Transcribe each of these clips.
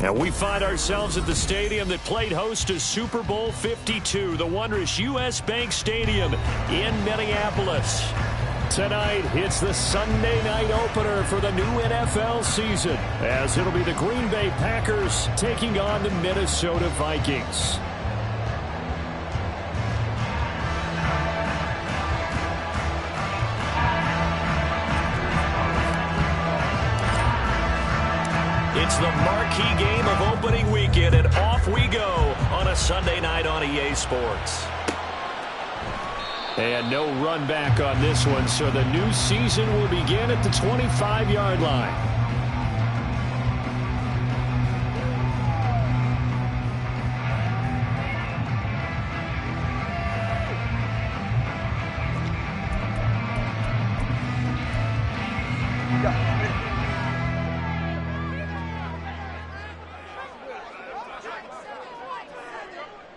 And we find ourselves at the stadium that played host to Super Bowl 52, the wondrous U.S. Bank Stadium in Minneapolis. Tonight, it's the Sunday night opener for the new NFL season, as it'll be the Green Bay Packers taking on the Minnesota Vikings. It's the marquee game of opening weekend, and off we go on a Sunday night on EA Sports. And no run back on this one, so the new season will begin at the 25-yard line.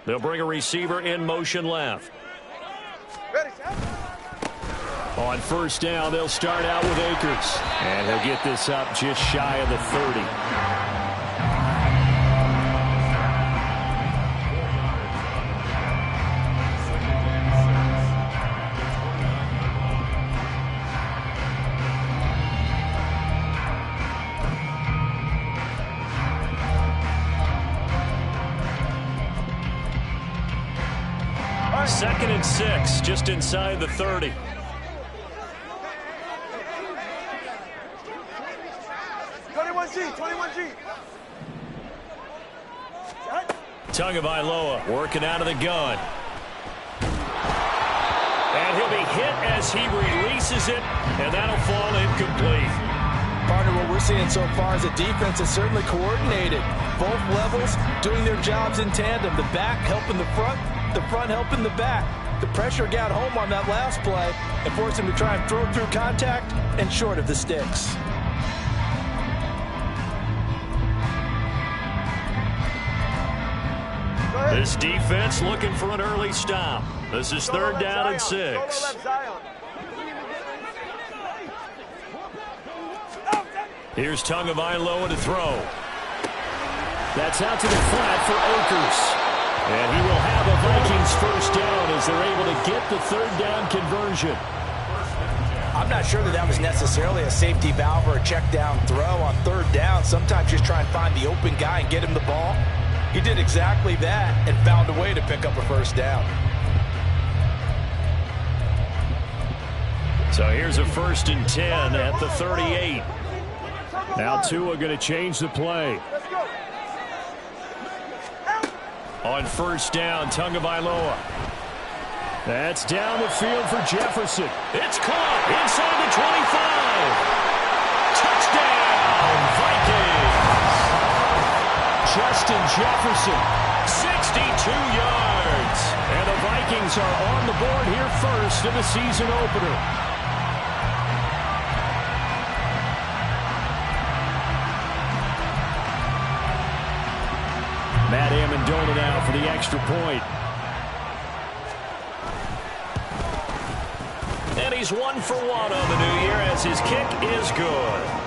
They'll bring a receiver in motion left. On first down, they'll start out with Akers. And he'll get this up just shy of the 30. Second and 6, just inside the 30. Tagovailoa working out of the gun. And he'll be hit as he releases it, and that'll fall incomplete. Partner, what we're seeing so far is a defense that's certainly coordinated. Both levels doing their jobs in tandem. The back helping the front helping the back. The pressure got home on that last play and forced him to try and throw through contact and short of the sticks. This defense looking for an early stop. This is third down and 6. Here's Tagovailoa to throw. That's out to the flat for Akers. And he will have a Vikings first down as they're able to get the third down conversion. I'm not sure that was necessarily a safety valve or a check down throw on third down. Sometimes just try and find the open guy and get him the ball. He did exactly that and found a way to pick up a first down. So here's a first and 10 at the 38. Now Tua going to change the play. On first down, Tagovailoa. That's down the field for Jefferson. It's caught inside the 25. Touchdown, Vikings. Justin Jefferson, 62 yards. And the Vikings are on the board here first in the season opener. Matt Amendola now for the extra point. And he's 1 for 1 on the new year as his kick is good.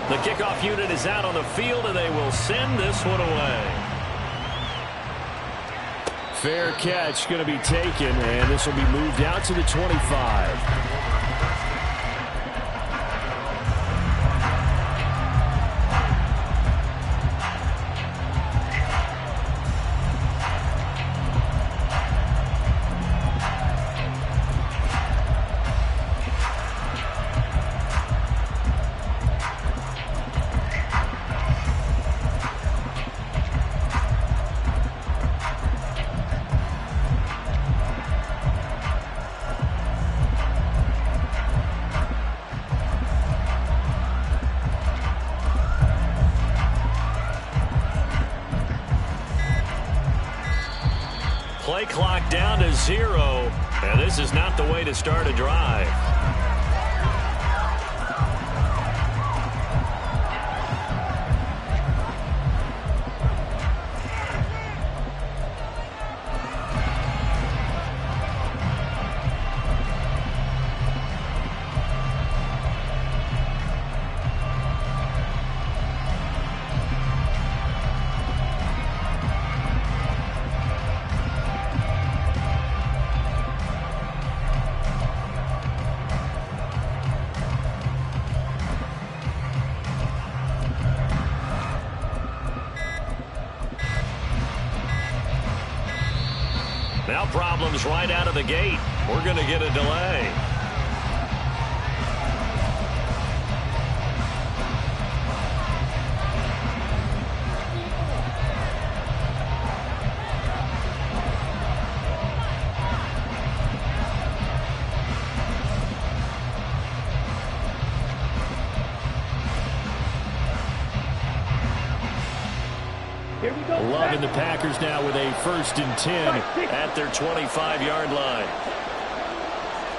The kickoff unit is out on the field, and they will send this one away. Fair catch going to be taken, and this will be moved out to the 25. Play clock down to 0, and this is not the way to start a drive. Now problems right out of the gate. We're going to get a delay. Loving the Packers now with a 1st and 10 at their 25-yard line.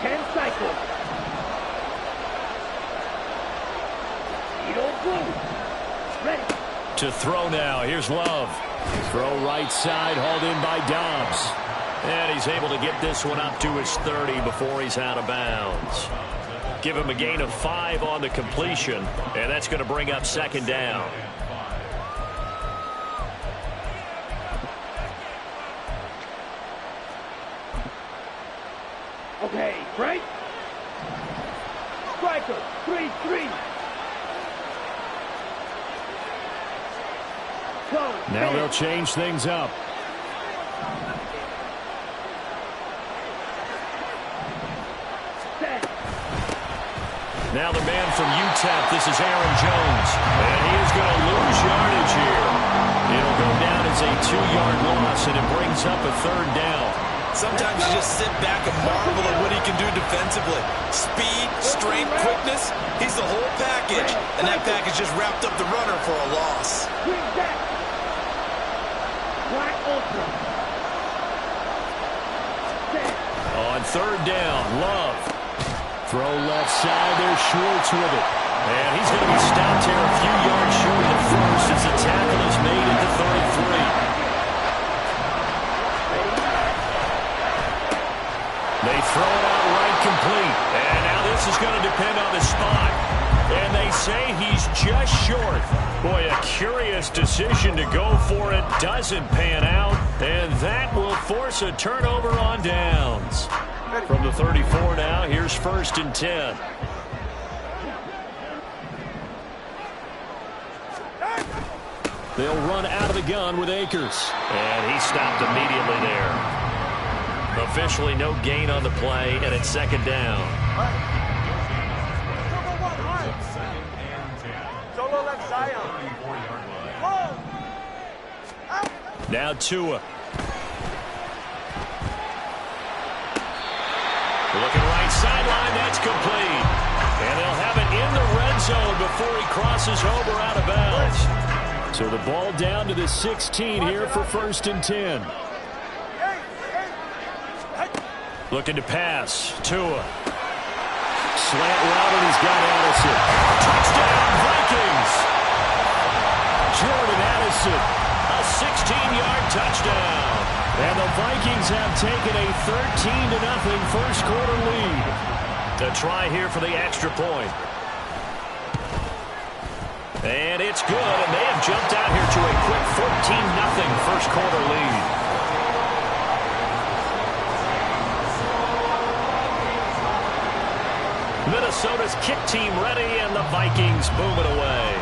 10 cycles. Ready. To throw now. Here's Love. Throw right side, hauled in by Dobbs. And he's able to get this one up to his 30 before he's out of bounds. Give him a gain of 5 on the completion, and that's going to bring up 2nd down. Okay, right? Striker, 3-3. Now they'll change things up. Now the man from UTEP, this is Aaron Jones. And he is going to lose yardage here. It'll go down as a 2-yard loss, and it brings up a 3rd down. Sometimes you just sit back and marvel at what he can do defensively. Speed, strength, quickness, he's the whole package. And that package just wrapped up the runner for a loss. On 3rd down, Love. Throw left side, there's Schwartz with it. And he's going to be stopped here a few yards short of the first as the tackle is made at the 33. They throw it out right complete. And now this is going to depend on the spot. And they say he's just short. Boy, a curious decision to go for it. Doesn't pan out. And that will force a turnover on downs. From the 34 now, here's 1st and 10. They'll run out of the gun with Akers. And he stopped immediately there. Officially no gain on the play, and it's 2nd down. Now Tua. Looking right sideline, that's complete. And they'll have it in the red zone before he crosses over out of bounds. So the ball down to the 16 here for 1st and 10. Looking to pass. Tua. Slant route, and he's got Addison. Touchdown, Vikings! Jordan Addison, a 16-yard touchdown. And the Vikings have taken a 13-0 first quarter lead. To try here for the extra point. And it's good, and they have jumped out here to a quick 14-0 first quarter lead. Minnesota's kick team ready, and the Vikings boom it away.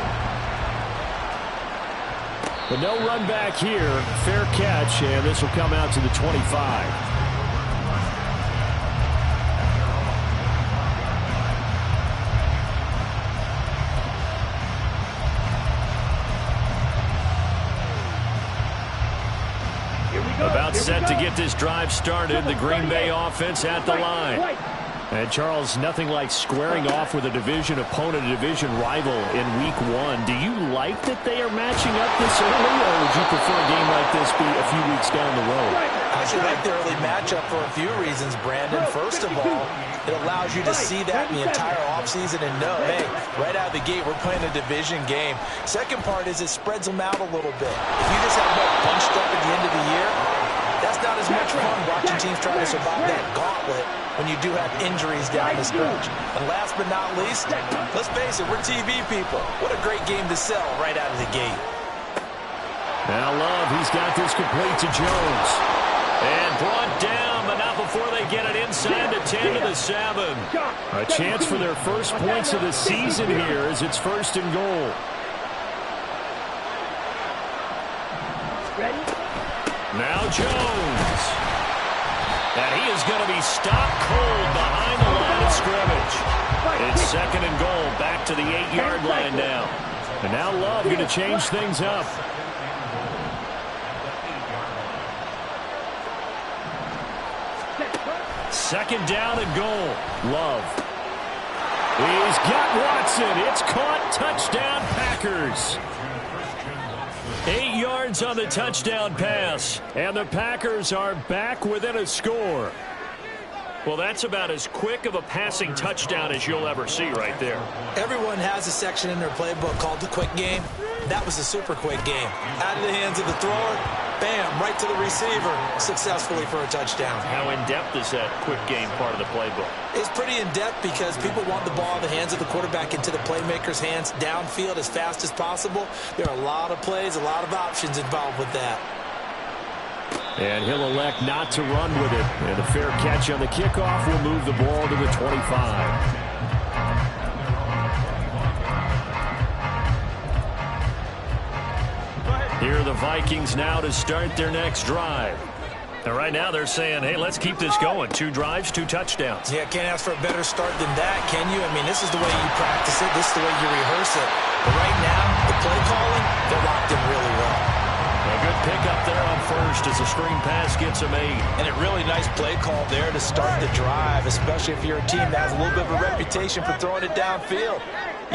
But no run back here. Fair catch, and this will come out to the 25. About set to get this drive started. The Green Bay offense at the line. And Charles, nothing like squaring off with a division opponent, a division rival in week 1. Do you like that they are matching up this early, or would you prefer a game like this be a few weeks down the road? I actually like the early matchup for a few reasons, Brandon. First of all, it allows you to see that in the entire offseason and know, hey, right out of the gate, we're playing a division game. Second part is it spreads them out a little bit. If you just have them bunched up at the end of the year, that's not as much fun watching teams try to survive that gauntlet when you do have injuries down the stretch. And last but not least, let's face it, we're TV people. What a great game to sell right out of the gate. Now Love, he's got this complete to Jones. And brought down, but not before they get it inside the 10 to the 7. A chance for their first points of the season here as it's 1st and goal. Ready? Now Jones. And he is going to be stopped cold behind the line of scrimmage. It's 2nd and goal, back to the 8-yard line now. And now Love going to change things up. Second down and goal. Love. He's got Watson. It's caught. Touchdown, Packers. 8 yards on the touchdown pass. And the Packers are back within a score. Well, that's about as quick of a passing touchdown as you'll ever see right there. Everyone has a section in their playbook called the quick game. That was a super quick game. Out of the hands of the thrower, bam, right to the receiver, successfully for a touchdown. How in-depth is that quick game part of the playbook? It's pretty in-depth because people want the ball in the hands of the quarterback into the playmaker's hands downfield as fast as possible. There are a lot of plays, a lot of options involved with that. And he'll elect not to run with it. And a fair catch on the kickoff will move the ball to the 25. Here are the Vikings now to start their next drive. And right now they're saying, hey, let's keep this going. 2 drives, 2 touchdowns. Yeah, can't ask for a better start than that, can you? I mean, this is the way you practice it. This is the way you rehearse it. But right now, the play calling, they're locked in really well. A good pickup there on first as the screen pass gets a made. And a really nice play call there to start the drive, especially if you're a team that has a little bit of a reputation for throwing it downfield.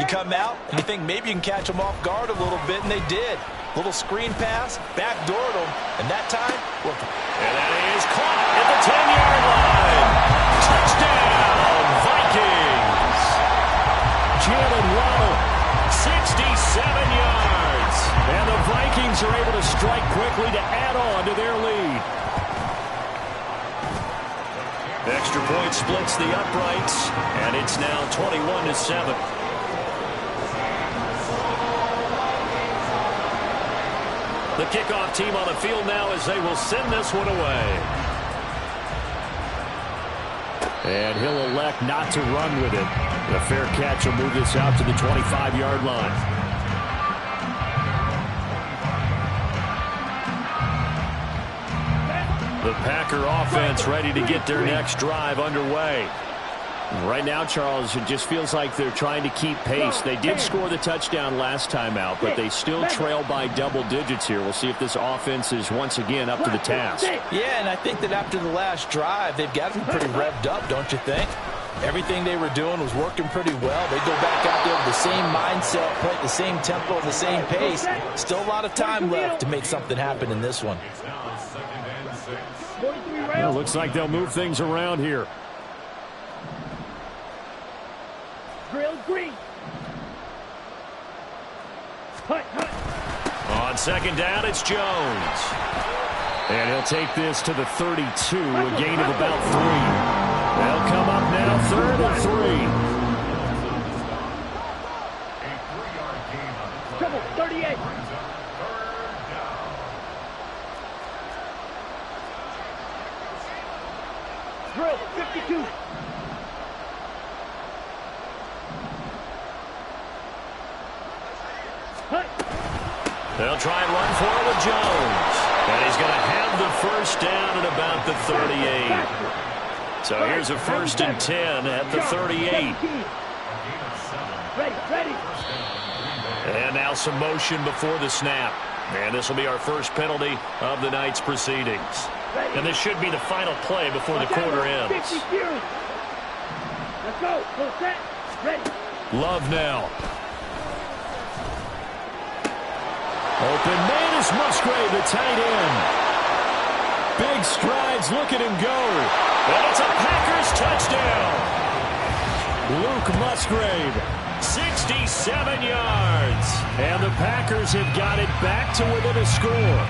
You come out and you think maybe you can catch them off guard a little bit, and they did. Little screen pass, backdoored them, and that time, look. And that is caught at the 10-yard line. Touchdown, Vikings. Jalen Waddle, 67 yards. And the Vikings are able to strike quickly to add on to their lead. Extra point splits the uprights, and it's now 21-7. The kickoff team on the field now as they will send this one away. And he'll elect not to run with it. The fair catch will move this out to the 25-yard line. The Packer offense ready to get their next drive underway. Right now, Charles, it just feels like they're trying to keep pace. They did score the touchdown last time out, but they still trail by double digits here. We'll see if this offense is once again up to the task. Yeah, and I think that after the last drive, they've got to be pretty revved up, don't you think? Everything they were doing was working pretty well. They go back out there with the same mindset, play at the same tempo, the same pace. Still a lot of time left to make something happen in this one. Well, looks like they'll move things around here. Drill green. Hut. On second down, it's Jones. And he'll take this to the 32, a gain of about 3. They'll come up now, 3rd and 3. Drill 52. Hut. They'll try and run for it with Jones. And he's going to have the first down at about the 38. So here's a 1st and 10 at the 38. Ready. And now some motion before the snap. And this will be our first penalty of the night's proceedings. And this should be the final play before the quarter ends. Let's go. Full set. Ready. Love now. Open man is Musgrave, the tight end. Big strides, look at him go. And it's a Packers touchdown. Luke Musgrave, 67 yards. And the Packers have got it back to within a score.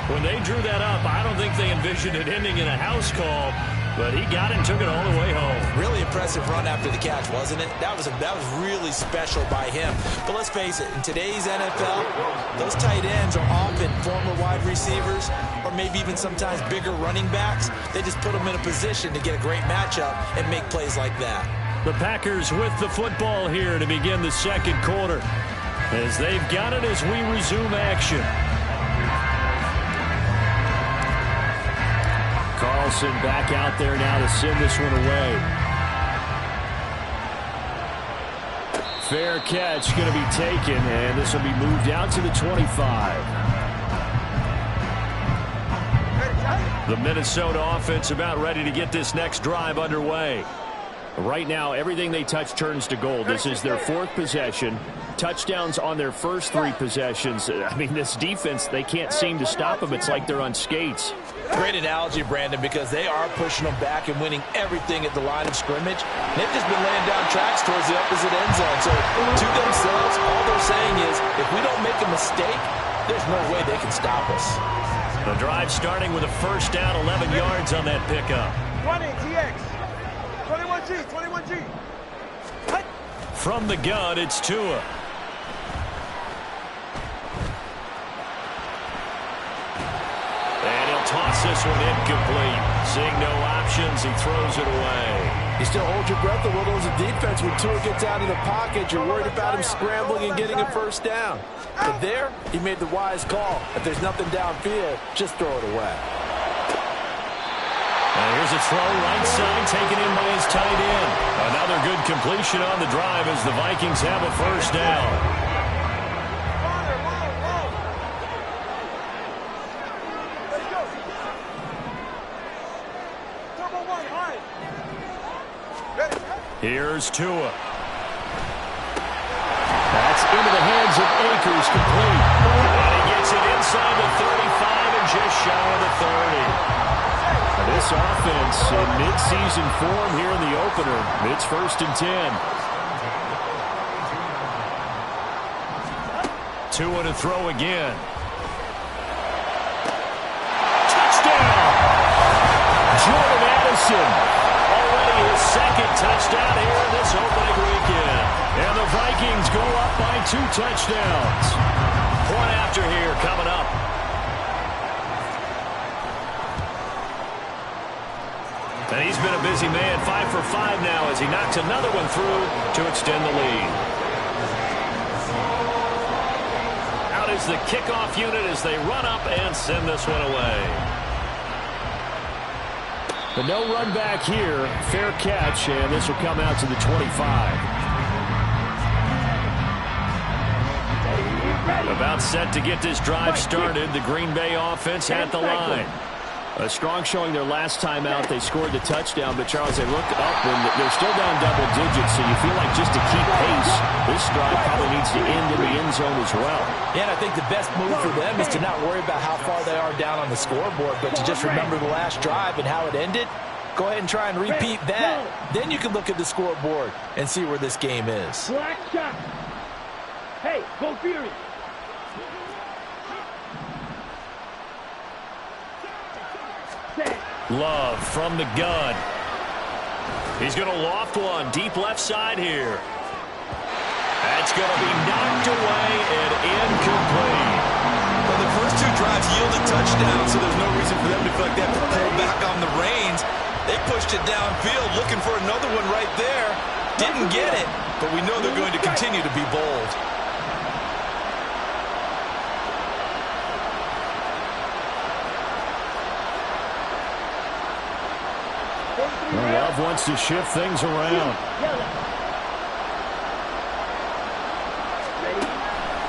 When they drew that up, I don't think they envisioned it ending in a house call, but he got it and took it all the way home. Really impressive run after the catch, wasn't it? That was really special by him. But let's face it, in today's NFL, those tight ends are often former wide receivers or maybe even sometimes bigger running backs. They just put them in a position to get a great matchup and make plays like that. The Packers with the football here to begin the second quarter as they've got it as we resume action. Carlson back out there now to send this one away. Fair catch going to be taken, and this will be moved out to the 25. The Minnesota offense about ready to get this next drive underway. Right now, everything they touch turns to gold. This is their 4th possession. Touchdowns on their first 3 possessions. I mean, this defense, they can't seem to stop them. It's like they're on skates. Great analogy, Brandon, because they are pushing them back and winning everything at the line of scrimmage. They've just been laying down tracks towards the opposite end zone. So to themselves, all they're saying is, if we don't make a mistake, there's no way they can stop us. The drive starting with a first down, 11 yards on that pickup. 20 TX. 21G. From the gun, it's Tua. And he'll toss this one incomplete. Seeing no options, he throws it away. You still hold your breath a little as a defense when Tua gets out of the pocket. You're worried about him scrambling and getting a first down. But there, he made the wise call. If there's nothing downfield, just throw it away. And here's a throw right side taken in by his tight end. Another good completion on the drive as the Vikings have a first down. Here's Tua. That's into the hands of Akers, complete. And he gets it inside the 35 and just shy of the 30. This offense in mid-season form here in the opener. It's 1st and 10. Tua to throw again. Touchdown! Jordan Addison. Already his 2nd touchdown here in this opening weekend. And the Vikings go up by 2 touchdowns. Point after here coming up. And he's been a busy man, 5 for 5 now as he knocks another one through to extend the lead. Out is the kickoff unit as they run up and send this one away. But no run back here. Fair catch, and this will come out to the 25. About set to get this drive started. The Green Bay offense at the line. A strong showing their last time out. They scored the touchdown, but Charles, they look up and they're still down double digits, so you feel like just to keep pace, this drive probably needs to end in the end zone as well. Yeah, and I think the best move for them is to not worry about how far they are down on the scoreboard, but to just remember the last drive and how it ended. Go ahead and try and repeat that. Then you can look at the scoreboard and see where this game is. Black shot. Hey, go Fury. Love from the gun. He's going to loft one deep left side here. That's going to be knocked away and incomplete. Well, the first 2 drives yielded touchdowns, so there's no reason for them to feel like they have to pull back on the reins. They pushed it downfield, looking for another one right there. Didn't get it, but we know they're going to continue to be bold. Love wants to shift things around.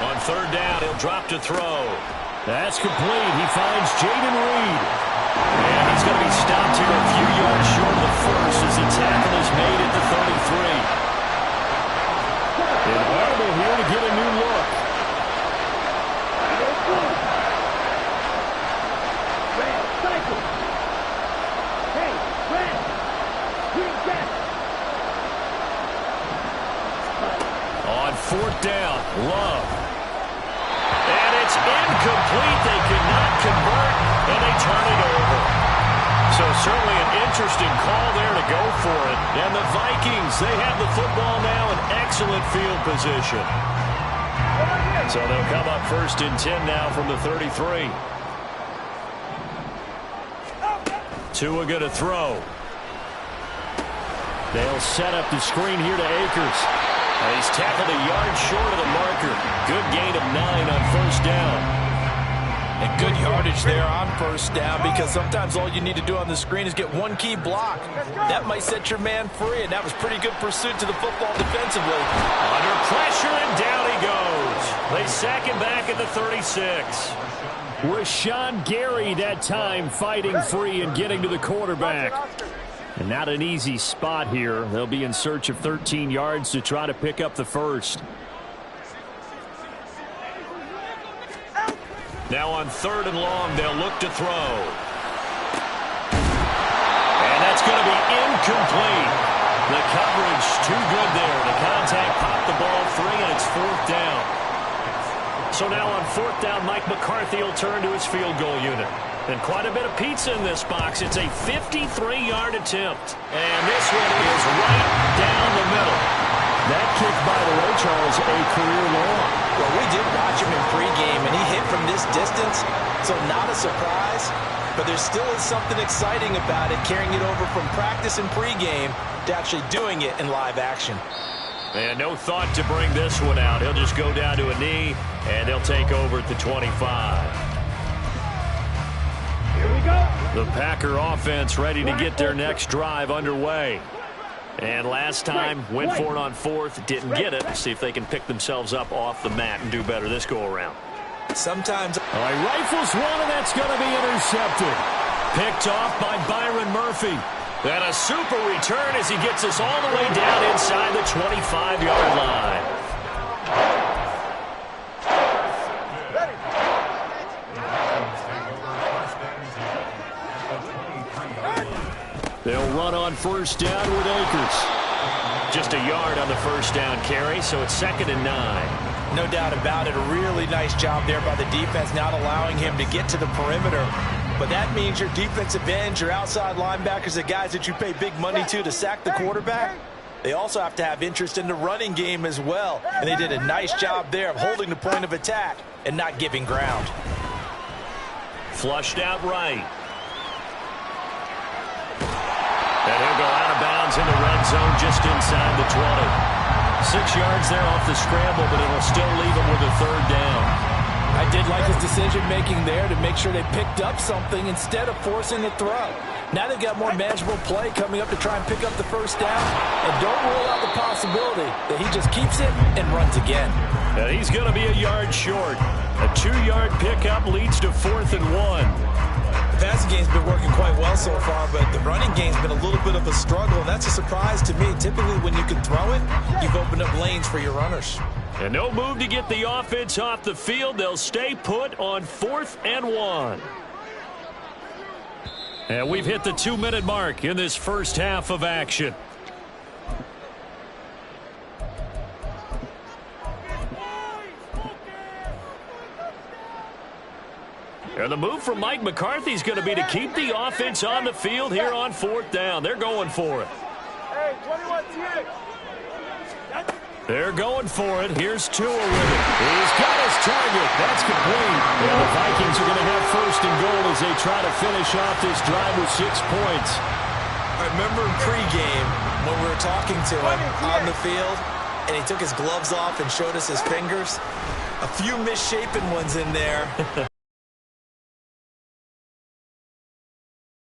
On third down, he'll drop to throw. That's complete. He finds Jaden Reed. And he's going to be stopped here a few yards short of the first as the tackle is made at the 33. And Audible here to get a new look. On fourth down, Love. And it's incomplete. They could not convert, and they turn it over. So certainly an interesting call there to go for it. And the Vikings, they have the football now in excellent field position. So they'll come up first and 10 now from the 33. Tua going to throw. They'll set up the screen here to Akers. And he's tackled a yard short of the marker. Good gain of 9 on first down. And good yardage there on first down, because sometimes all you need to do on the screen is get one key block. That might set your man free, and that was pretty good pursuit to the football defensively. Under pressure, and down he goes. They sack him back at the 36. Rashawn Gary that time fighting free and getting to the quarterback. And not an easy spot here. They'll be in search of 13 yards to try to pick up the first. Now on third and long, they'll look to throw. And that's going to be incomplete. The coverage too good there. The contact popped the ball free, and it's fourth down. So now on fourth down, Mike McCarthy will turn to his field goal unit. And quite a bit of pizza in this box. It's a 53-yard attempt. And this one is right down the middle. That kick, by the way, Charles, a career long. Well, we did watch him in pregame, and he hit from this distance, so not a surprise. But there still is something exciting about it, carrying it over from practice and pregame to actually doing it in live action. And no thought to bring this one out. He'll just go down to a knee, and they'll take over at the 25. Here we go. The Packer offense ready to get their next drive underway. And last time, went for it on fourth, didn't get it. See if they can pick themselves up off the mat and do better this go-around. Sometimes. All right, rifles one, and that's going to be intercepted. Picked off by Byron Murphy. And a super return as he gets us all the way down inside the 25-yard line. They'll run on first down with Akers. Just a yard on the first down carry, so it's 2nd and 9. No doubt about it. A really nice job there by the defense, not allowing him to get to the perimeter. But that means your defensive ends, your outside linebackers, the guys that you pay big money to sack the quarterback, they also have to have interest in the running game as well. And they did a nice job there of holding the point of attack and not giving ground. Flushed out right. And he'll go out of bounds in the red zone just inside the 20. 6 yards there off the scramble, but it'll still leave him with a third down. I did like his decision-making there to make sure they picked up something instead of forcing the throw. Now they've got more manageable play coming up to try and pick up the first down. And don't rule out the possibility that he just keeps it and runs again. And he's going to be a yard short. A 2-yard pickup leads to 4th and 1. The passing game's been working quite well so far, but the running game's been a little bit of a struggle, and that's a surprise to me. Typically, when you can throw it, you've opened up lanes for your runners. And no move to get the offense off the field. They'll stay put on 4th and 1. And we've hit the 2-minute mark in this first half of action. And the move from Mike McCarthy is going to be to keep the offense on the field here on 4th down. They're going for it. Hey, 21 TX. They're going for it. Here's Tua with it. He's got his target. That's complete. And the Vikings are going to have 1st and goal as they try to finish off this drive with 6 points. I remember in pregame when we were talking to him on the field, and he took his gloves off and showed us his fingers. A few misshapen ones in there.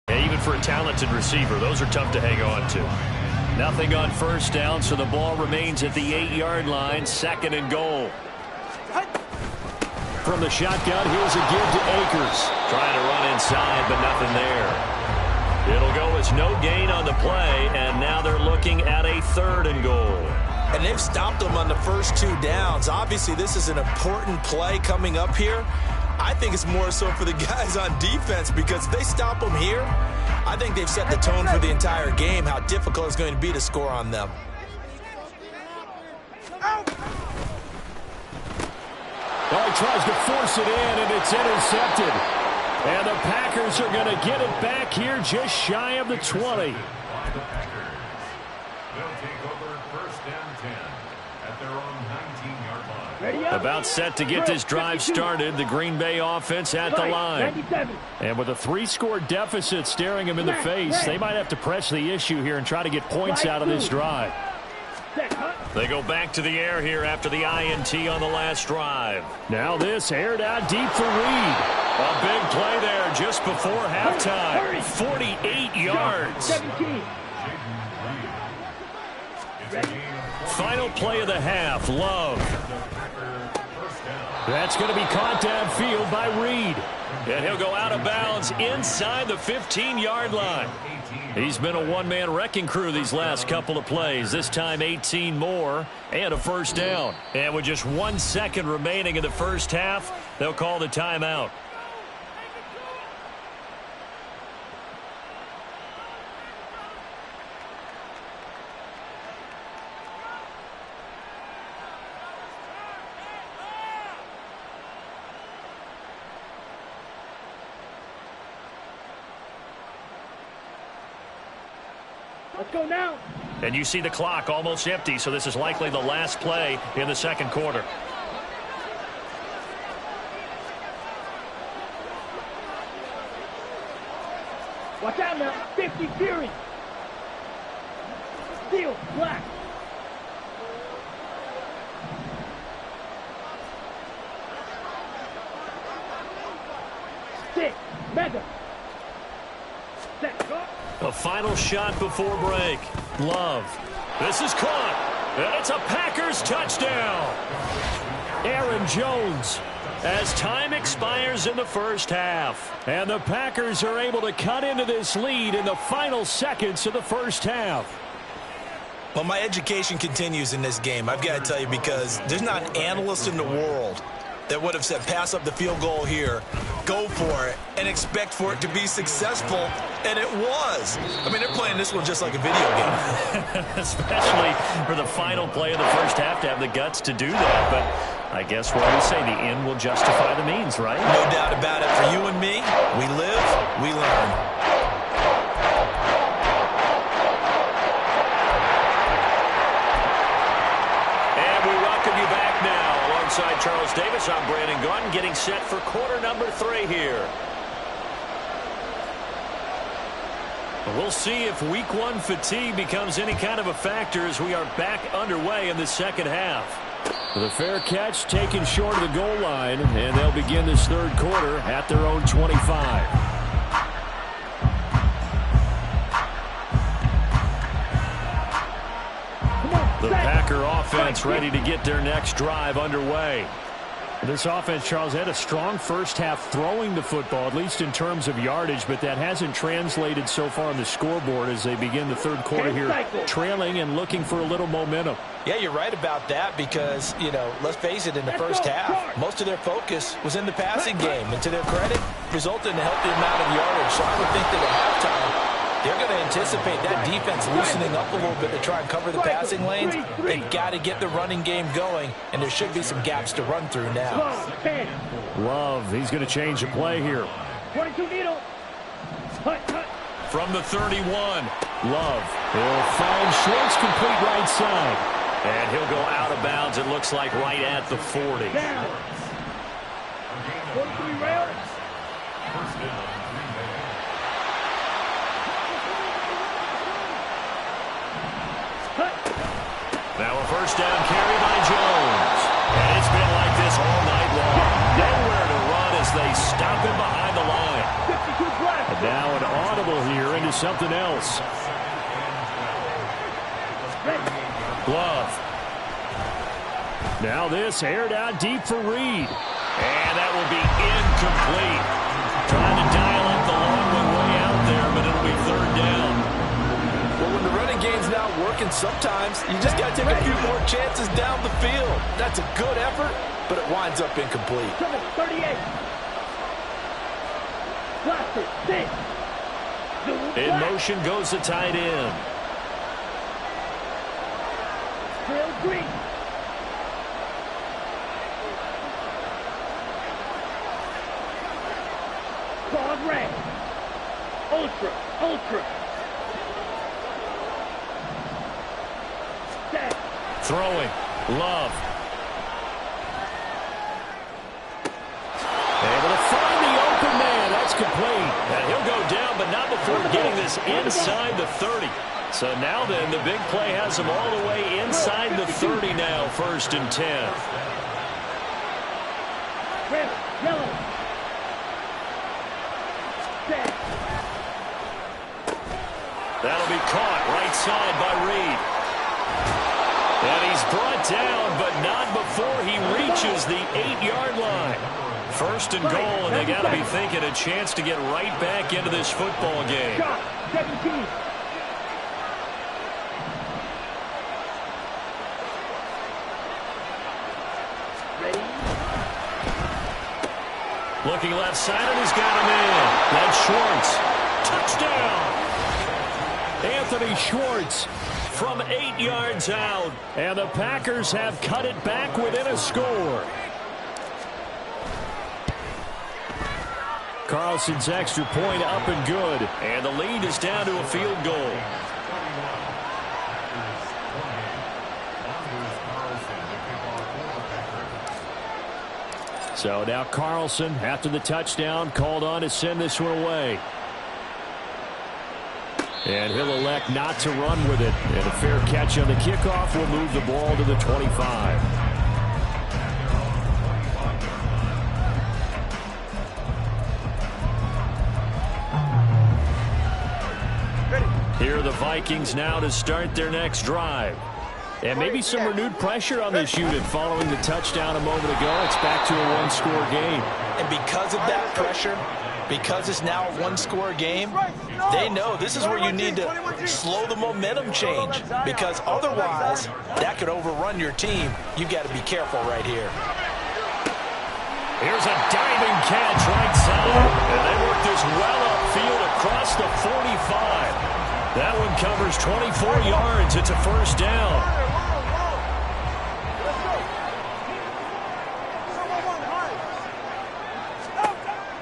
Yeah, even for a talented receiver, those are tough to hang on to. Nothing on first down, so the ball remains at the 8-yard line, 2nd and goal. From the shotgun, here's a give to Akers. Trying to run inside, but nothing there. It'll go as no gain on the play, and now they're looking at a 3rd and goal. And they've stopped them on the first 2 downs. Obviously, this is an important play coming up here. I think it's more so for the guys on defense, because if they stop them here, I think they've set the tone for the entire game, how difficult it's going to be to score on them. Well, he tries to force it in, and it's intercepted. And the Packers are going to get it back here just shy of the 20. They'll take over 1st and 10 at their own 19-yard line. About set to get this drive started. The Green Bay offense at the line. And with a 3-score deficit staring them in the face, they might have to press the issue here and try to get points out of this drive. They go back to the air here after the INT on the last drive. Now this aired out deep for Reed. A big play there just before halftime. 48 yards. Final play of the half. Love. That's going to be caught downfield by Reed. And he'll go out of bounds inside the 15-yard line. He's been a one-man wrecking crew these last couple of plays. This time 18 more and a first down. And with just 1 second remaining in the first half, they'll call the timeout. Let's go now. And you see the clock almost empty, so this is likely the last play in the second quarter. Watch out now. 50 Fury. Steel, black. Six, mega. Set, go. A final shot before break. Love. This is caught. And it's a Packers touchdown. Aaron Jones. As time expires in the first half. And the Packers are able to cut into this lead in the final seconds of the first half. Well, my education continues in this game, I've got to tell you, because there's not an analyst in the world that would have said pass up the field goal here, go for it, and expect for it to be successful, and it was. I mean, they're playing this one just like a video game. Especially for the final play of the first half to have the guts to do that. But I guess what we say, the end will justify the means, right? No doubt about it. For you and me, we live, we learn. Alongside Charles Davis, I'm Brandon Gunn, getting set for quarter number 3 here. We'll see if week 1 fatigue becomes any kind of a factor as we are back underway in the second half. The fair catch taken short of the goal line, and they'll begin this third quarter at their own 25. The Packer offense ready to get their next drive underway. This offense, Charles, had a strong first half throwing the football, at least in terms of yardage, but that hasn't translated so far on the scoreboard as they begin the third quarter here, trailing and looking for a little momentum. Yeah, you're right about that because, you know, let's face it, in the first half, most of their focus was in the passing game, and to their credit, resulted in a healthy amount of yardage. So I would think that at halftime, they're going to anticipate that defense loosening up a little bit to try and cover the passing lanes. They've got to get the running game going, and there should be some gaps to run through now. Love, he's going to change the play here. 22 needle. From the 31, Love. He'll find Schwartz complete right side. And he'll go out of bounds, it looks like, right at the 40. Down. 43 rail. 1st first down carry by Jones. And it's been like this all night long. Nowhere to run as they stop him behind the line. 52 black. And now an audible here into something else. Glove. Now this aired out deep for Reed. And that will be incomplete. Trying to dial up the long one way out there, but it'll be third down. Well, when the running game's not working, sometimes you just got to take a few more chances down the field. That's a good effort, but it winds up incomplete. 38. Blaster, 6. In motion goes the tight end. Trail green. Claude red. Ultra, ultra. Set. Throwing. Love. Able to find the open man. That's complete. And he'll go down, but not before getting this inside the 30. So now then, the big play has him all the way inside the 30 now, 1st and 10. Red, yellow. Set. That'll be caught right side by Reed. And he's brought down, but not before he reaches the 8-yard line. 1st and goal, and they got to be thinking a chance to get right back into this football game. Shot, 17. Looking left side, and he's got him in. That's Schwartz. Touchdown! Anthony Schwartz from 8 yards out. And the Packers have cut it back within a score. Carlson's extra point up and good. And the lead is down to a field goal. So now Carlson, after the touchdown, called on to send this one away. And he'll elect not to run with it. And a fair catch on the kickoff will move the ball to the 25. Here are the Vikings now to start their next drive. And maybe some renewed pressure on this unit following the touchdown a moment ago. It's back to a one-score game. And because of that pressure, because it's now a one-score game, they know this is where you need to slow the momentum change. Because otherwise, that could overrun your team. You've got to be careful right here. Here's a diving catch right side. And they work this well upfield across the 45. That one covers 24 yards. It's a 1st down.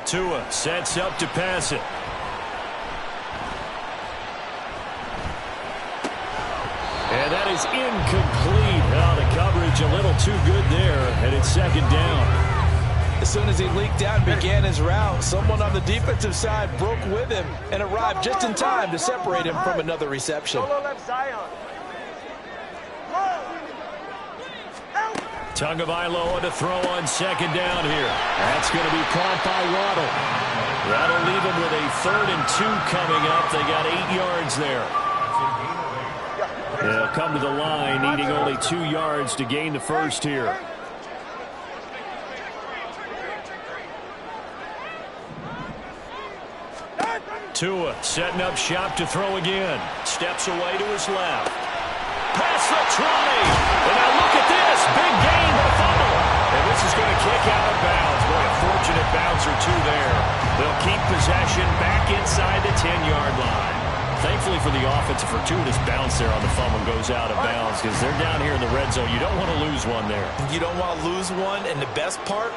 Tua sets up to pass it. And that is incomplete. Now the coverage a little too good there, and it's 2nd down. As soon as he leaked out and began his route, someone on the defensive side broke with him and arrived just in time to separate him from another reception. Tagovailoa to throw on 2nd down here. That's going to be caught by Waddle. That'll leave him with a 3rd and 2 coming up. They got 8 yards there. They'll come to the line, needing only 2 yards to gain the 1st here. Tua setting up shop to throw again. Steps away to his left. Past the 20. And now look at this. Big gain, but fumble. And this is going to kick out of bounds. Boy, a fortunate bounce or two there. They'll keep possession back inside the 10-yard line. Thankfully for the offense, a fortuitous bounce there on the fumble goes out of bounds because they're down here in the red zone. You don't want to lose one there. You don't want to lose one, and the best part,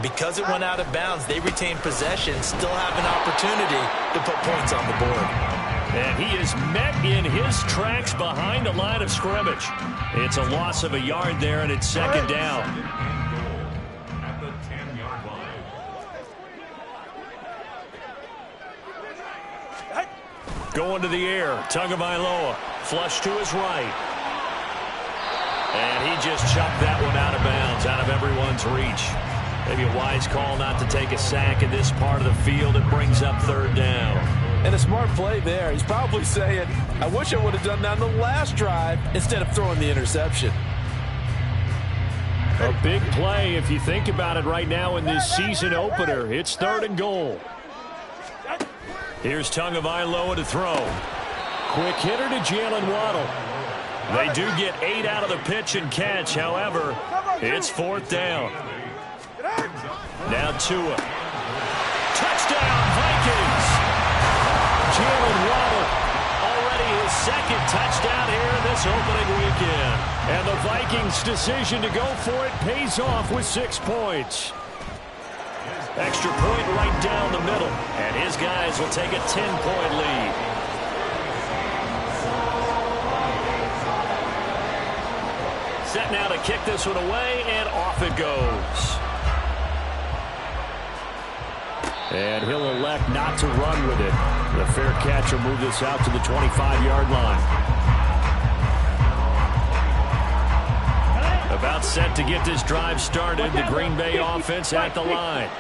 because it went out of bounds, they retain possession, still have an opportunity to put points on the board. And he is met in his tracks behind the line of scrimmage. It's a loss of a yard there, and it's 2nd down. At the 10-yard line. Going to the air, Tagovailoa, flush to his right. And he just chucked that one out of bounds, out of everyone's reach. Maybe a wise call not to take a sack in this part of the field. It brings up third down. And a smart play there. He's probably saying, I wish I would have done that on the last drive instead of throwing the interception. A big play if you think about it right now in this season opener. It's 3rd and goal. Here's Tagovailoa to throw. Quick hitter to Jalen Waddle. They do get 8 out of the pitch and catch. However, it's 4th down. Now Tua. Touchdown, Vikings. Jalen Waddle, already his 2nd touchdown here in this opening weekend. And the Vikings' decision to go for it pays off with 6 points. Extra point right down the middle. And his guys will take a 10-point lead. Set now to kick this one away, and off it goes. And he'll elect not to run with it. The fair catch will move this out to the 25-yard line. About set to get this drive started. The Green Bay offense at the line.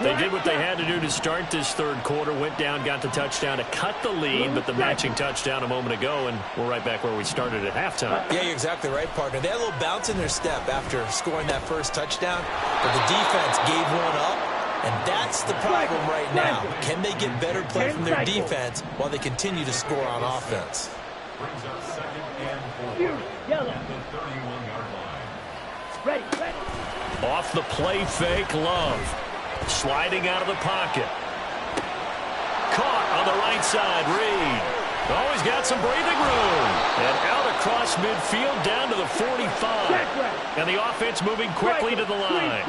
They did what they had to do to start this 3rd quarter. Went down, got the touchdown to cut the lead, but the matching touchdown a moment ago, and we're right back where we started at halftime. Yeah, you're exactly right, partner. They had a little bounce in their step after scoring that first touchdown, but the defense gave one up, and that's the problem right now. Can they get better play from their defense while they continue to score on offense? Brings up 2nd and 4 Yellow. at the 31-yard line. Ready. Off the play fake, Love. Sliding out of the pocket. Caught on the right side, Reed. Oh, he's got some breathing room. And out across midfield down to the 45. And the offense moving quickly to the line.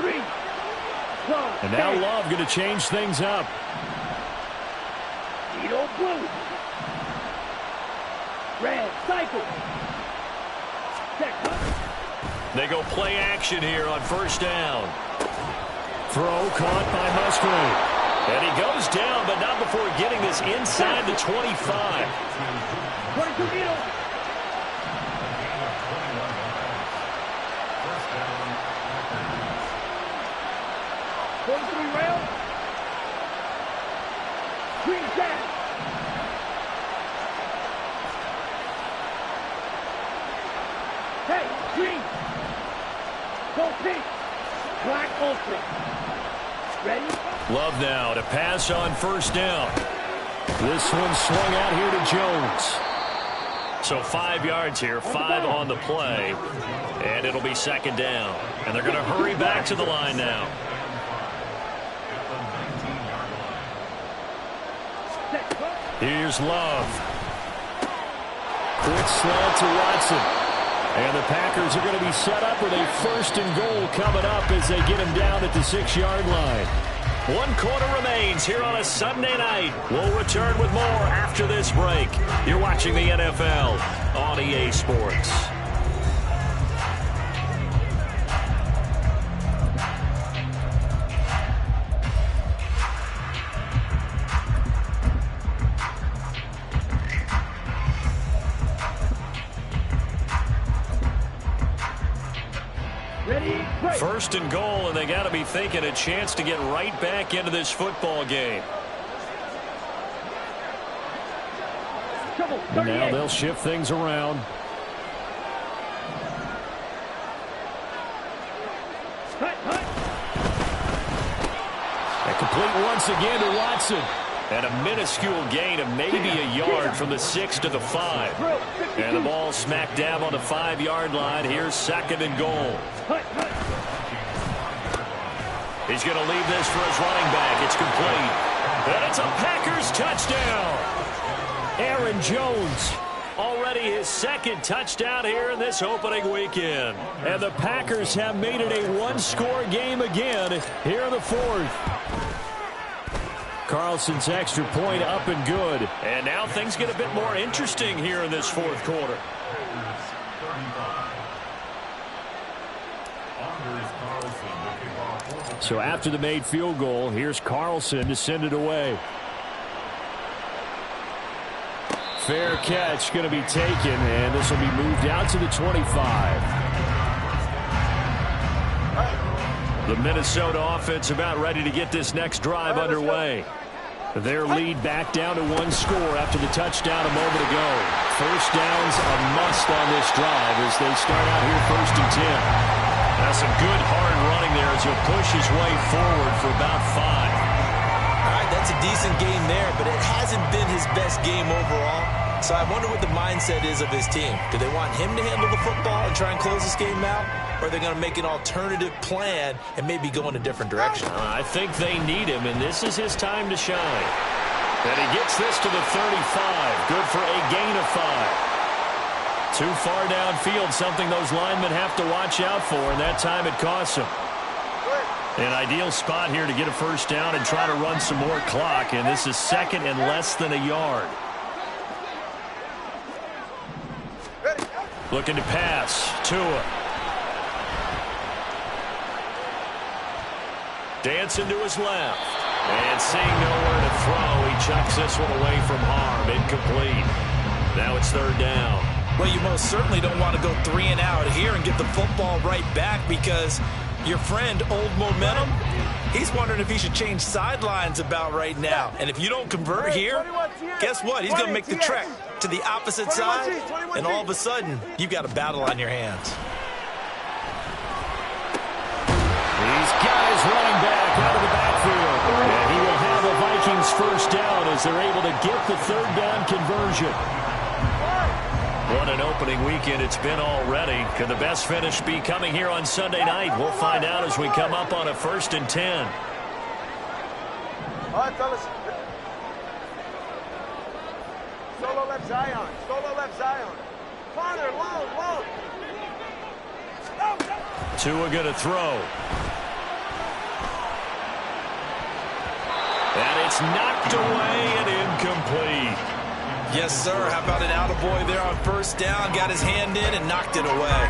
And now Love going to change things up. Blue. Red, cycle. They go play action here on 1st down. Throw caught by Musgrave. And he goes down, but not before getting this inside the 25. 22 Needle. First down, Packers. 43 round. Green jack. Hey, green. Go pink. Black ultra. Ready? Love now to pass on 1st down. This one swung out here to Jones. So 5 yards here, 5 on the play. And it'll be 2nd down. And they're going to hurry back to the line now. Here's Love. Quick slant to Watson. And the Packers are going to be set up with a 1st and goal coming up as they get him down at the 6-yard line. 1 quarter remains here on a Sunday night. We'll return with more after this break. You're watching the NFL on EA Sports. Ready? Break. 1st and goal, and they got to be thinking a chance to get right back into this football game. And now they'll shift things around. And complete once again to Watson. And a minuscule gain of maybe a yard from the 6 to the 5. And the ball smack dab on the 5-yard line. Here's 2nd and goal. He's going to leave this for his running back. It's complete. And it's a Packers touchdown. Aaron Jones, already his 2nd touchdown here in this opening weekend. And the Packers have made it a 1-score game again here in the 4th. Carlson's extra point up and good. And now things get a bit more interesting here in this 4th quarter. So after the made field goal, here's Carlson to send it away. Fair catch going to be taken, and this will be moved out to the 25. The Minnesota offense about ready to get this next drive underway. Their lead back down to 1 score after the touchdown a moment ago. First down's a must on this drive as they start out here 1st and 10. That's some good hard running there as he'll push his way forward for about 5. All right, that's a decent game there, but it hasn't been his best game overall. So I wonder what the mindset is of his team. Do they want him to handle the football and try and close this game out? Or are they going to make an alternative plan and maybe go in a different direction? I think they need him, and this is his time to shine. And he gets this to the 35. Good for a gain of 5. Too far downfield, something those linemen have to watch out for, and that time it costs him. An ideal spot here to get a first down and try to run some more clock, and this is 2nd and less than a yard. Looking to pass. Tua. Dancing to his left. And seeing nowhere to throw, he chucks this one away from harm. Incomplete. Now it's 3rd down. Well, you most certainly don't want to go 3 and out here and get the football right back because your friend, Old Momentum, he's wondering if he should change sidelines about right now. And if you don't convert here, guess what? He's going to make the trek to the opposite side, and all of a sudden, you've got a battle on your hands. These guys running back out of the backfield. And he will have a Vikings first down as they're able to get the 3rd down conversion. What an opening weekend it's been already. Could the best finish be coming here on Sunday night? We'll find out as we come up on a 1st and 10. All right, fellas. Solo left Zion. Solo left Zion. Father, long. Tua gonna throw. And it's knocked away and incomplete. Yes, sir. How about an attaboy there on 1st down? Got his hand in and knocked it away.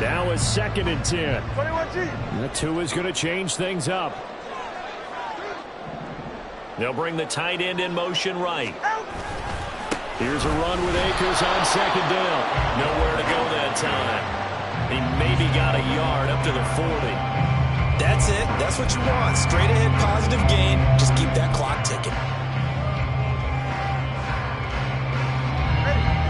Now a 2nd and 10. 21G. The Tua's going to change things up. They'll bring the tight end in motion right. Here's a run with Akers on 2nd down. Nowhere to go that time. He maybe got a yard up to the 40. That's it. That's what you want. Straight ahead positive gain. Just keep that clock ticking.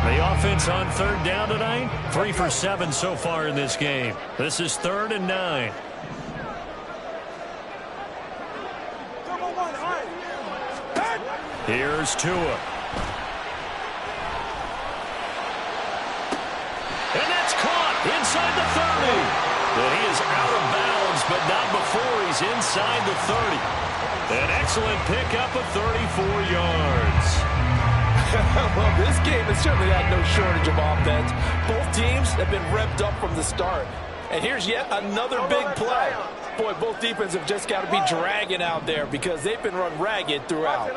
The offense on 3rd down tonight, 3 for 7 so far in this game. This is 3rd and 9. Here's Tua. And that's caught inside the 30. And he is out of bounds, but not before he's inside the 30. An excellent pickup of 34 yards. Well, this game has certainly had no shortage of offense. Both teams have been revved up from the start. And here's yet another big play. Boy, both defenses have just got to be dragging out there because they've been run ragged throughout.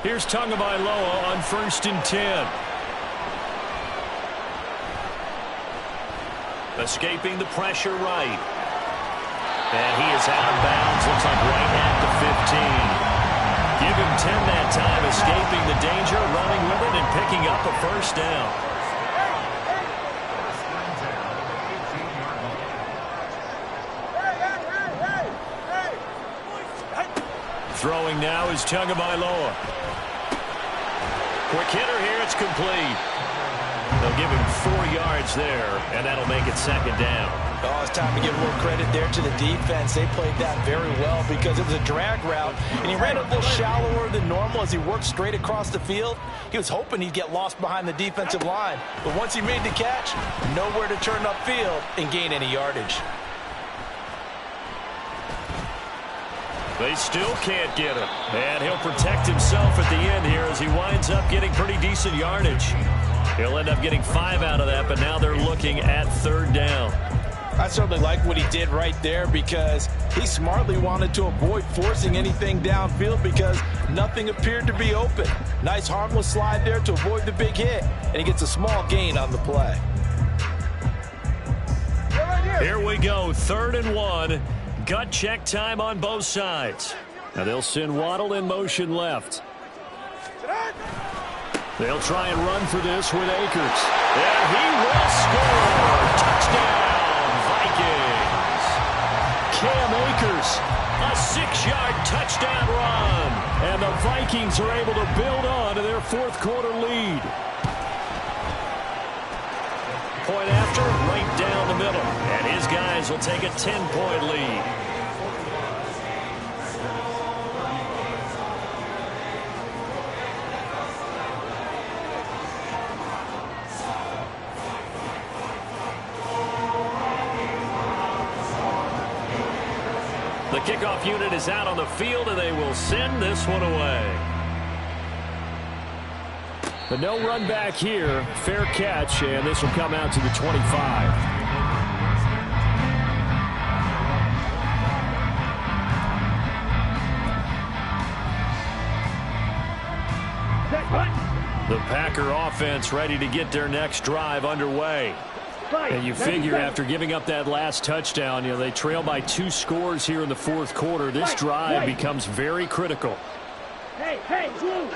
Here's Tagovailoa on 1st and 10. Escaping the pressure right. And he is out of bounds. Looks like right at the 15. Give him 10 that time, escaping the danger, running with it, and picking up a first down. Throwing now is Tagovailoa. Quick hitter here, it's complete. They'll give him 4 yards there, and that'll make it 2nd down. Oh, it's time to give a little credit there to the defense. They played that very well because it was a drag route, and he ran a little shallower than normal as he worked straight across the field. He was hoping he'd get lost behind the defensive line, but once he made the catch, nowhere to turn upfield and gain any yardage. They still can't get him, and he'll protect himself at the end here as he winds up getting pretty decent yardage. He'll end up getting 5 out of that, but now they're looking at 3rd down. I certainly like what he did right there because he smartly wanted to avoid forcing anything downfield because nothing appeared to be open. Nice harmless slide there to avoid the big hit, and he gets a small gain on the play. Here we go, 3rd and 1. Gut check time on both sides. Now they'll send Waddle in motion left. They'll try and run for this with Akers. And he will score. Touchdown, Vikings. Cam Akers, a 6-yard touchdown run. And the Vikings are able to build on to their 4th quarter lead. Point after, right down the middle. And his guys will take a 10-point lead. The kickoff unit is out on the field, and they will send this one away. But no run back here. Fair catch, and this will come out to the 25. The Packer offense ready to get their next drive underway. And you figure after giving up that last touchdown, they trail by 2 scores here in the 4th quarter. This drive becomes very critical. Hey, Blue.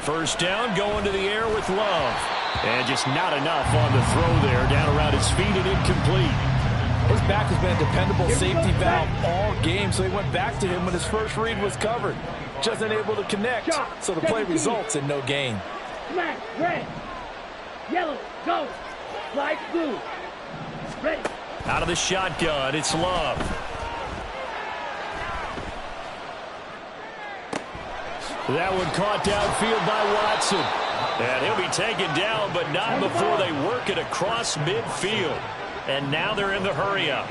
First down, going to the air with Love. And just not enough on the throw there. Down around his feet and incomplete. His back has been a dependable safety valve all game, so he went back to him when his first read was covered. Just unable to connect, so the play results in no gain. Smash, red. Yellow, go. Slide blue. Ready. Out of the shotgun, it's Love. That one caught downfield by Watson. And he'll be taken down, but not before they work it across midfield. And now they're in the hurry-up.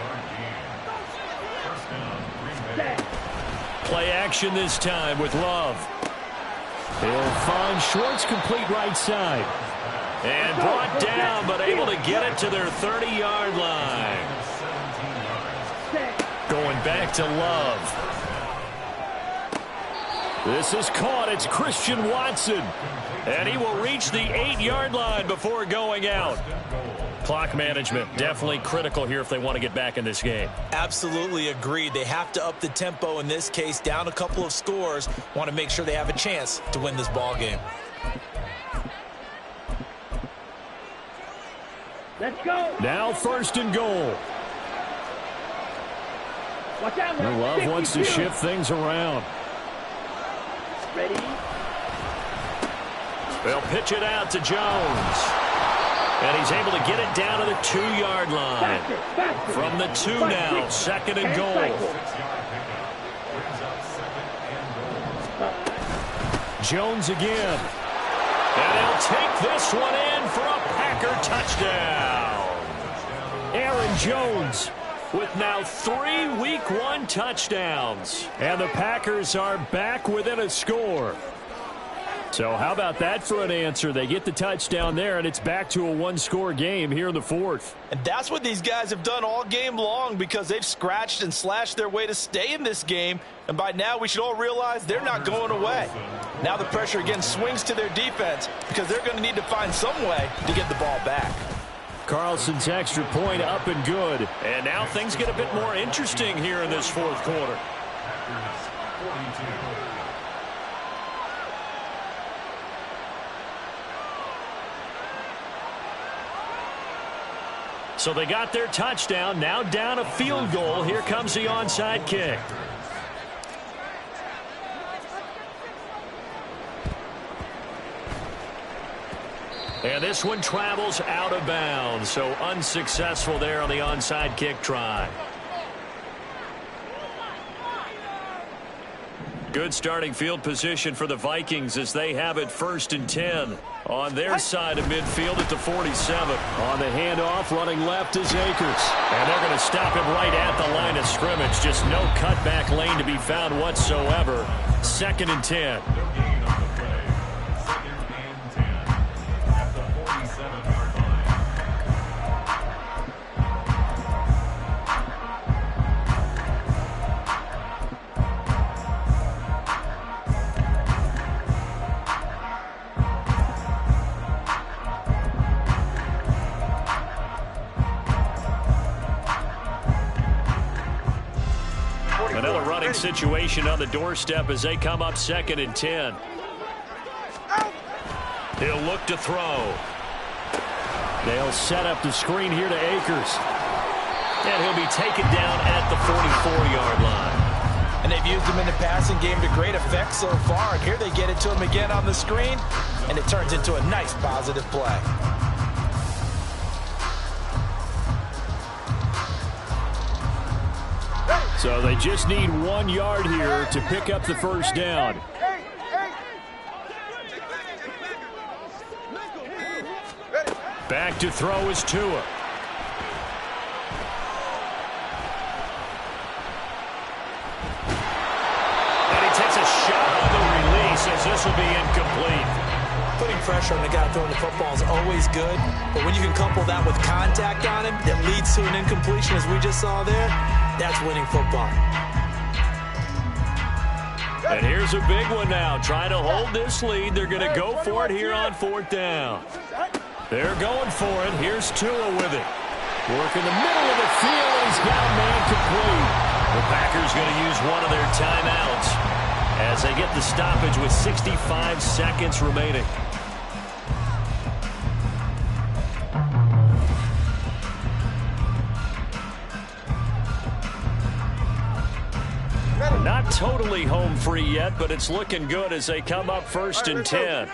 Play action this time with Love. He'll find Schwartz complete right side. And brought down, but able to get it to their 30-yard line. Going back to Love. This is caught. It's Christian Watson. And he will reach the 8-yard line before going out. Clock management definitely critical here if they want to get back in this game. Absolutely agreed. They have to up the tempo in this case, down a couple of scores. Want to make sure they have a chance to win this ball game. Let's go. Now 1st and goal. Watch out now. Love wants to shift things around. Ready. They'll pitch it out to Jones. And he's able to get it down to the 2-yard line. Faster. From the 2 now, 2nd and goal. Jones again. And they'll take this one in for a Packer touchdown. Aaron Jones with now 3 Week 1 touchdowns. And the Packers are back within a score. So how about that for an answer? They get the touchdown there, and it's back to a 1-score game here in the 4th. And that's what these guys have done all game long because they've scratched and slashed their way to stay in this game. And by now, we should all realize they're not going away. Now the pressure again swings to their defense because they're going to need to find some way to get the ball back. Carlson's extra point up and good. And now things get a bit more interesting here in this 4th quarter. So they got their touchdown, now down a field goal. Here comes the onside kick. And this one travels out of bounds, so unsuccessful there on the onside kick try. Good starting field position for the Vikings as they have it 1st and 10 on their side of midfield at the 47. On the handoff, running left is Akers. And they're going to stop him right at the line of scrimmage. Just no cutback lane to be found whatsoever. 2nd and 10. Another running situation on the doorstep as they come up 2nd and 10. He'll look to throw. They'll set up the screen here to Akers. And he'll be taken down at the 44-yard line. And they've used him in the passing game to great effect so far. And here they get it to him again on the screen, and it turns into a nice positive play. So they just need 1 yard here to pick up the first down. Back to throw is Tua. And he takes a shot on the release as this will be incomplete. Putting pressure on the guy throwing the football is always good, but when you can couple that with contact on him that leads to an incompletion as we just saw there, that's winning football. And here's a big one now. Trying to hold this lead. They're going to go for it here on 4th down. They're going for it. Here's Tua with it. Work in the middle of the field, and he's got a man complete. The Packers going to use one of their timeouts as they get the stoppage with 65 seconds remaining. Not totally home free yet, but it's looking good as they come up 1st and 10.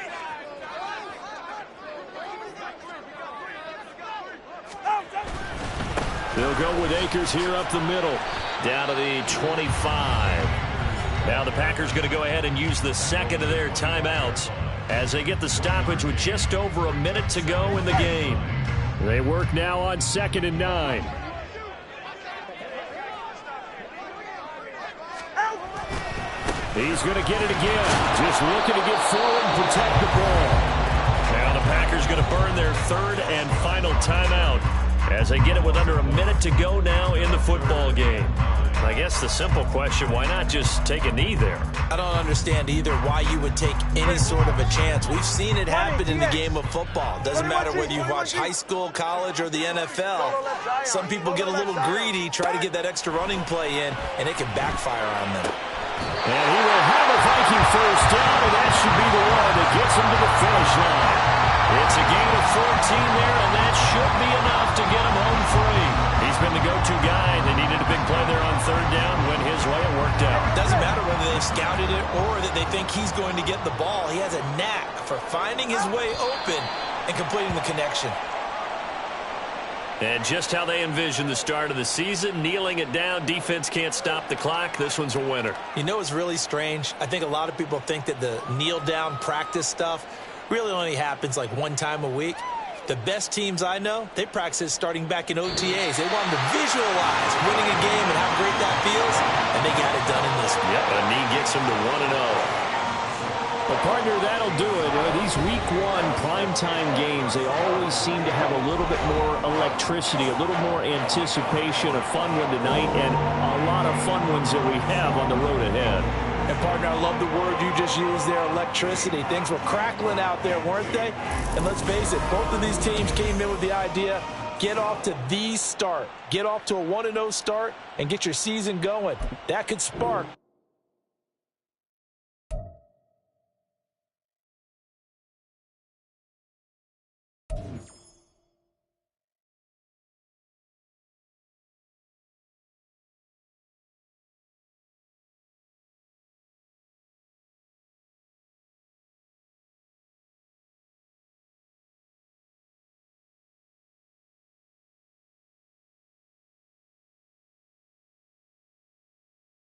They'll go with Akers here up the middle, down to the 25. Now the Packers going to go ahead and use the 2nd of their timeouts as they get the stoppage with just over a minute to go in the game. They work now on 2nd and 9. He's going to get it again. Just looking to get forward and protect the ball. Now the Packers going to burn their 3rd and final timeout as they get it with under a minute to go now in the football game. I guess the simple question, why not just take a knee there? I don't understand either why you would take any sort of a chance. We've seen it happen in the game of football. Doesn't matter whether you watch high school, college, or the NFL. Some people get a little greedy, try to get that extra running play in, and it can backfire on them. And he will have a Viking first down, and that should be the one that gets him to the finish line. It's a gain of 14 there, and that should be enough to get him home free. He's been the go-to guy. They needed a big play there on 3rd down. Went his way. It worked out. Doesn't matter whether they've scouted it or that they think he's going to get the ball. He has a knack for finding his way open and completing the connection. And just how they envisioned the start of the season, kneeling it down, defense can't stop the clock. This one's a winner. You know, it's really strange. I think a lot of people think that the kneel-down practice stuff really only happens like 1 time a week. The best teams I know, they practice it starting back in OTAs. They want them to visualize winning a game and how great that feels, and they got it done in this one. Yep, a knee gets them to 1-0. Well, partner, that'll do it. These Week 1 primetime games, they always seem to have a little bit more electricity, a little more anticipation, a fun one tonight, and a lot of fun ones that we have on the road ahead. And, partner, I love the word you just used there, electricity. Things were crackling out there, weren't they? And let's face it, both of these teams came in with the idea, get off to the start. Get off to a 1-0 start and get your season going. That could spark